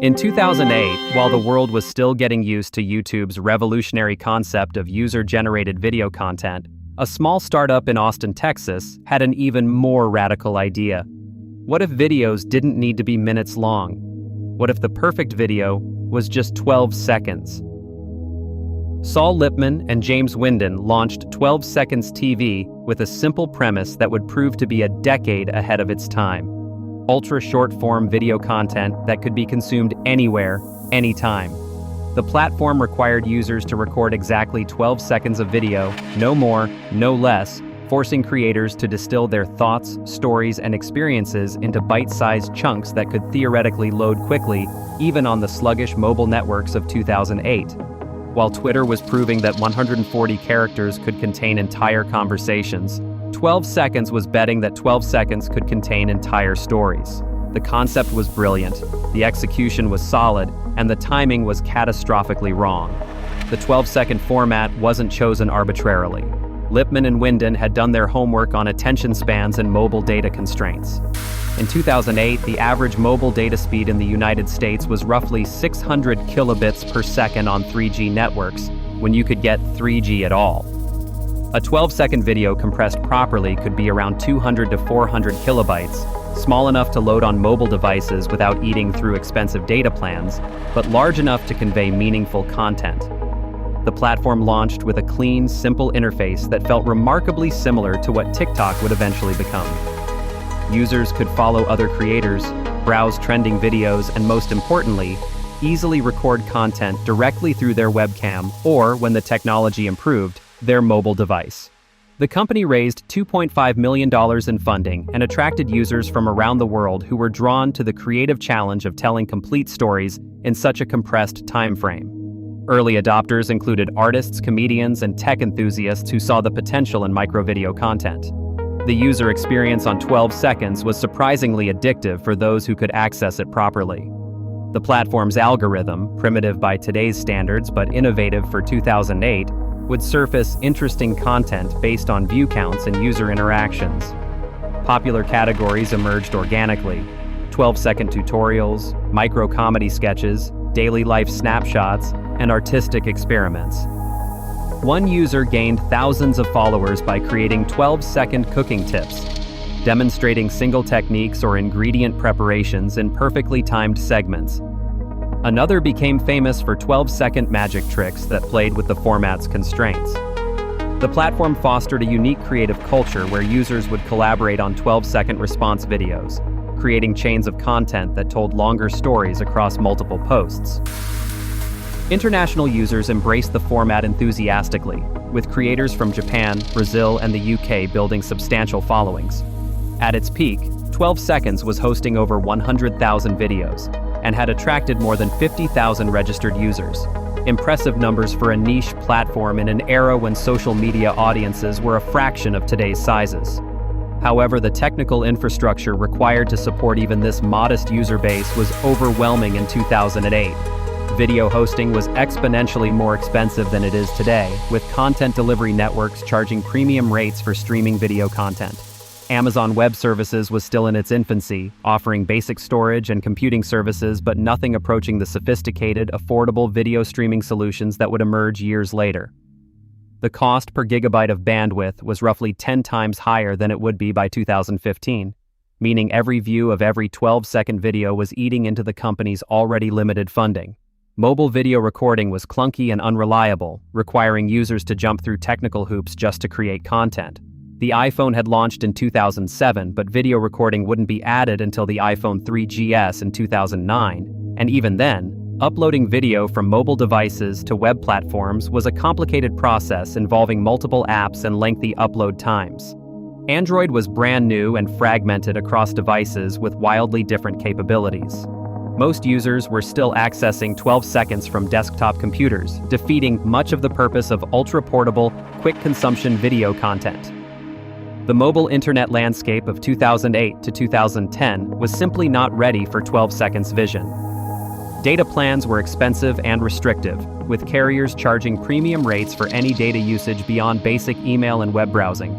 In 2008, while the world was still getting used to YouTube's revolutionary concept of user-generated video content, a small startup in Austin, Texas, had an even more radical idea. What if videos didn't need to be minutes long? What if the perfect video was just 12 seconds? Saul Lipman and James Winden launched 12 Seconds TV with a simple premise that would prove to be a decade ahead of its time. Ultra-short-form video content that could be consumed anywhere, anytime. The platform required users to record exactly 12 seconds of video, no more, no less, forcing creators to distill their thoughts, stories, and experiences into bite-sized chunks that could theoretically load quickly, even on the sluggish mobile networks of 2008. While Twitter was proving that 140 characters could contain entire conversations, 12 Seconds was betting that 12 seconds could contain entire stories. The concept was brilliant, the execution was solid, and the timing was catastrophically wrong. The 12-second format wasn't chosen arbitrarily. Lipman and Winden had done their homework on attention spans and mobile data constraints. In 2008, the average mobile data speed in the United States was roughly 600 kilobits per second on 3G networks, when you could get 3G at all. A 12-second video compressed properly could be around 200 to 400 kilobytes, small enough to load on mobile devices without eating through expensive data plans, but large enough to convey meaningful content. The platform launched with a clean, simple interface that felt remarkably similar to what TikTok would eventually become. Users could follow other creators, browse trending videos, and most importantly, easily record content directly through their webcam or, when the technology improved, their mobile device. The company raised $2.5 million in funding and attracted users from around the world who were drawn to the creative challenge of telling complete stories in such a compressed time frame. Early adopters included artists, comedians, and tech enthusiasts who saw the potential in micro-video content. The user experience on 12 Seconds was surprisingly addictive for those who could access it properly. The platform's algorithm, primitive by today's standards but innovative for 2008, would surface interesting content based on view counts and user interactions. Popular categories emerged organically: 12-second tutorials, micro-comedy sketches, daily life snapshots, and artistic experiments. One user gained thousands of followers by creating 12-second cooking tips, demonstrating single techniques or ingredient preparations in perfectly timed segments. Another became famous for 12-second magic tricks that played with the format's constraints. The platform fostered a unique creative culture where users would collaborate on 12-second response videos, creating chains of content that told longer stories across multiple posts. International users embraced the format enthusiastically, with creators from Japan, Brazil, and the UK building substantial followings. At its peak, 12 Seconds was hosting over 100,000 videos, and had attracted more than 50,000 registered users. Impressive numbers for a niche platform in an era when social media audiences were a fraction of today's sizes. However, the technical infrastructure required to support even this modest user base was overwhelming in 2008. Video hosting was exponentially more expensive than it is today, with content delivery networks charging premium rates for streaming video content. Amazon Web Services was still in its infancy, offering basic storage and computing services but nothing approaching the sophisticated, affordable video streaming solutions that would emerge years later. The cost per gigabyte of bandwidth was roughly 10 times higher than it would be by 2015, meaning every view of every 12-second video was eating into the company's already limited funding. Mobile video recording was clunky and unreliable, requiring users to jump through technical hoops just to create content. The iPhone had launched in 2007, but video recording wouldn't be added until the iPhone 3GS in 2009, and even then, uploading video from mobile devices to web platforms was a complicated process involving multiple apps and lengthy upload times. Android was brand new and fragmented across devices with wildly different capabilities. Most users were still accessing 12 seconds from desktop computers, defeating much of the purpose of ultra-portable, quick-consumption video content. The mobile internet landscape of 2008 to 2010 was simply not ready for 12 seconds vision. Data plans were expensive and restrictive, with carriers charging premium rates for any data usage beyond basic email and web browsing.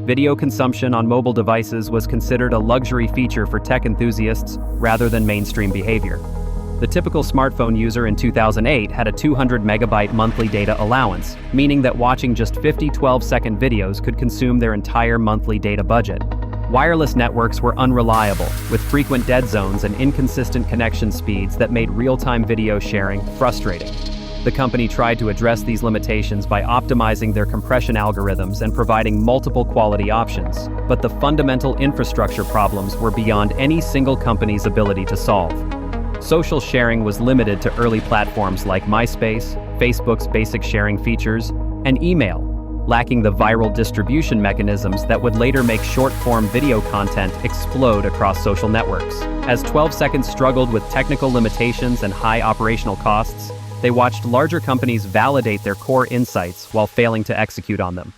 Video consumption on mobile devices was considered a luxury feature for tech enthusiasts rather than mainstream behavior. The typical smartphone user in 2008 had a 200 megabyte monthly data allowance, meaning that watching just 50 12-second videos could consume their entire monthly data budget. Wireless networks were unreliable, with frequent dead zones and inconsistent connection speeds that made real-time video sharing frustrating. The company tried to address these limitations by optimizing their compression algorithms and providing multiple quality options, but the fundamental infrastructure problems were beyond any single company's ability to solve. Social sharing was limited to early platforms like MySpace, Facebook's basic sharing features, and email, lacking the viral distribution mechanisms that would later make short-form video content explode across social networks. As 12 Seconds struggled with technical limitations and high operational costs, they watched larger companies validate their core insights while failing to execute on them.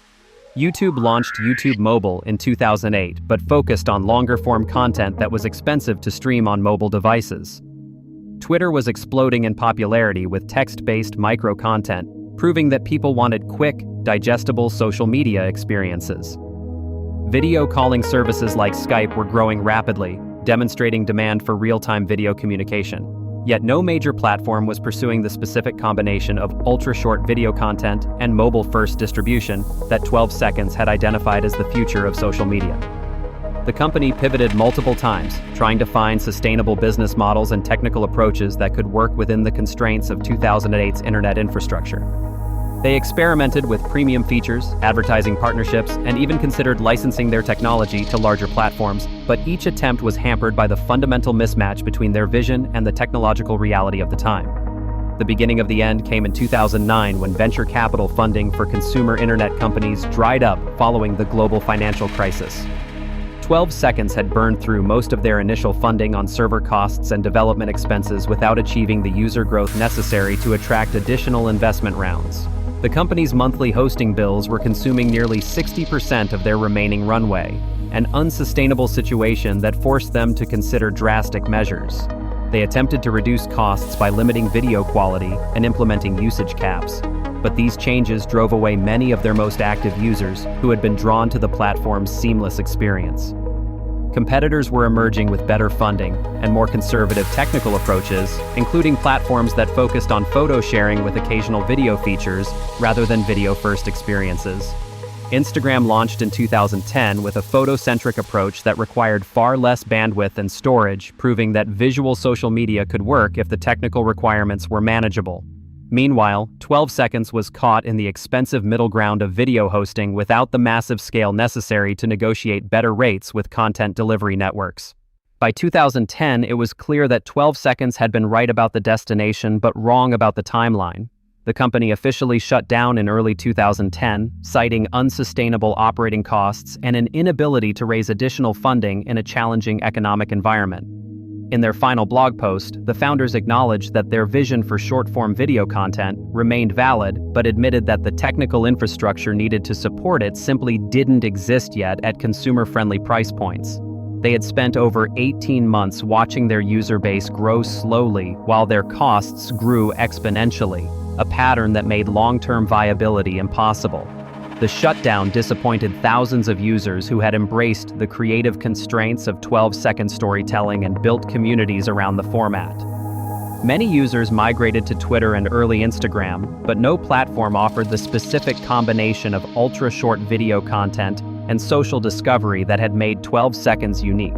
YouTube launched YouTube Mobile in 2008, but focused on longer-form content that was expensive to stream on mobile devices. Twitter was exploding in popularity with text-based micro-content, proving that people wanted quick, digestible social media experiences. Video calling services like Skype were growing rapidly, demonstrating demand for real-time video communication. Yet no major platform was pursuing the specific combination of ultra-short video content and mobile-first distribution that 12 Seconds had identified as the future of social media. The company pivoted multiple times, trying to find sustainable business models and technical approaches that could work within the constraints of 2008's internet infrastructure. They experimented with premium features, advertising partnerships, and even considered licensing their technology to larger platforms, but each attempt was hampered by the fundamental mismatch between their vision and the technological reality of the time. The beginning of the end came in 2009 when venture capital funding for consumer internet companies dried up following the global financial crisis. 12 Seconds had burned through most of their initial funding on server costs and development expenses without achieving the user growth necessary to attract additional investment rounds. The company's monthly hosting bills were consuming nearly 60% of their remaining runway, an unsustainable situation that forced them to consider drastic measures. They attempted to reduce costs by limiting video quality and implementing usage caps, but these changes drove away many of their most active users who had been drawn to the platform's seamless experience. Competitors were emerging with better funding and more conservative technical approaches, including platforms that focused on photo sharing with occasional video features rather than video-first experiences. Instagram launched in 2010 with a photo-centric approach that required far less bandwidth and storage, proving that visual social media could work if the technical requirements were manageable. Meanwhile, 12 Seconds was caught in the expensive middle ground of video hosting without the massive scale necessary to negotiate better rates with content delivery networks. By 2010, it was clear that 12 Seconds had been right about the destination but wrong about the timeline. The company officially shut down in early 2010, citing unsustainable operating costs and an inability to raise additional funding in a challenging economic environment. In their final blog post, the founders acknowledged that their vision for short-form video content remained valid, but admitted that the technical infrastructure needed to support it simply didn't exist yet at consumer-friendly price points. They had spent over 18 months watching their user base grow slowly while their costs grew exponentially, a pattern that made long-term viability impossible. The shutdown disappointed thousands of users who had embraced the creative constraints of 12-second storytelling and built communities around the format. Many users migrated to Twitter and early Instagram, but no platform offered the specific combination of ultra-short video content and social discovery that had made 12 Seconds unique.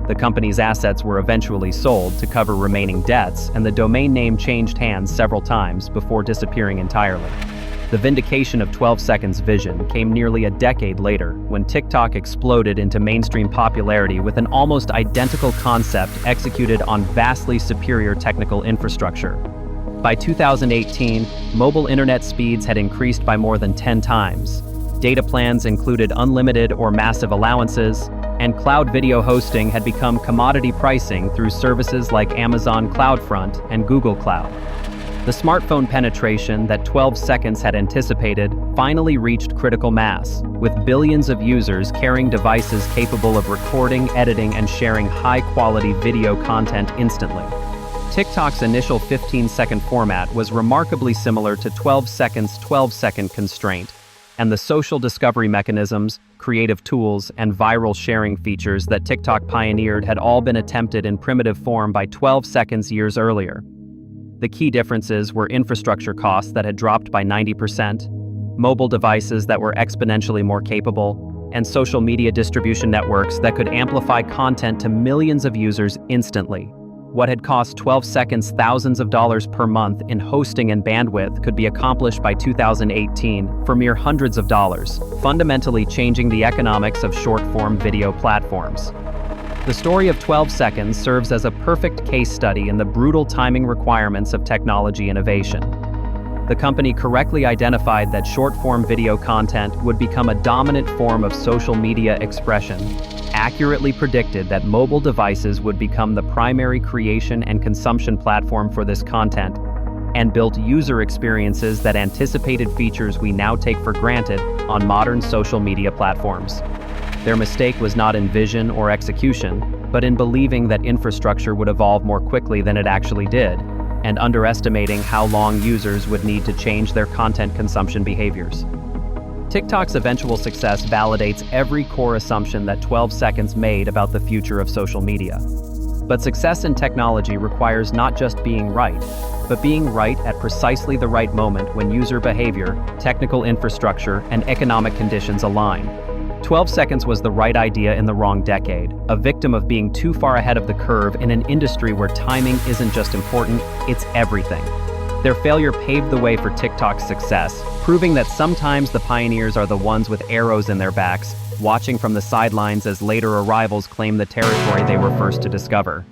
The company's assets were eventually sold to cover remaining debts, and the domain name changed hands several times before disappearing entirely. The vindication of 12 Seconds' vision came nearly a decade later when TikTok exploded into mainstream popularity with an almost identical concept executed on vastly superior technical infrastructure. By 2018, mobile internet speeds had increased by more than 10 times. Data plans included unlimited or massive allowances, and cloud video hosting had become commodity pricing through services like Amazon CloudFront and Google Cloud. The smartphone penetration that 12 Seconds had anticipated finally reached critical mass, with billions of users carrying devices capable of recording, editing, and sharing high-quality video content instantly. TikTok's initial 15-second format was remarkably similar to 12 Seconds' 12-second constraint, and the social discovery mechanisms, creative tools, and viral sharing features that TikTok pioneered had all been attempted in primitive form by 12 Seconds years earlier. The key differences were infrastructure costs that had dropped by 90%, mobile devices that were exponentially more capable, and social media distribution networks that could amplify content to millions of users instantly. What had cost 12 seconds thousands of dollars per month in hosting and bandwidth could be accomplished by 2018 for mere hundreds of dollars, fundamentally changing the economics of short-form video platforms. The story of 12 seconds serves as a perfect case study in the brutal timing requirements of technology innovation. The company correctly identified that short-form video content would become a dominant form of social media expression, accurately predicted that mobile devices would become the primary creation and consumption platform for this content, and built user experiences that anticipated features we now take for granted on modern social media platforms. Their mistake was not in vision or execution, but in believing that infrastructure would evolve more quickly than it actually did, and underestimating how long users would need to change their content consumption behaviors. TikTok's eventual success validates every core assumption that 12 seconds made about the future of social media. But success in technology requires not just being right, but being right at precisely the right moment when user behavior, technical infrastructure, and economic conditions align. 12 seconds was the right idea in the wrong decade, a victim of being too far ahead of the curve in an industry where timing isn't just important, it's everything. Their failure paved the way for TikTok's success, proving that sometimes the pioneers are the ones with arrows in their backs, watching from the sidelines as later arrivals claim the territory they were first to discover.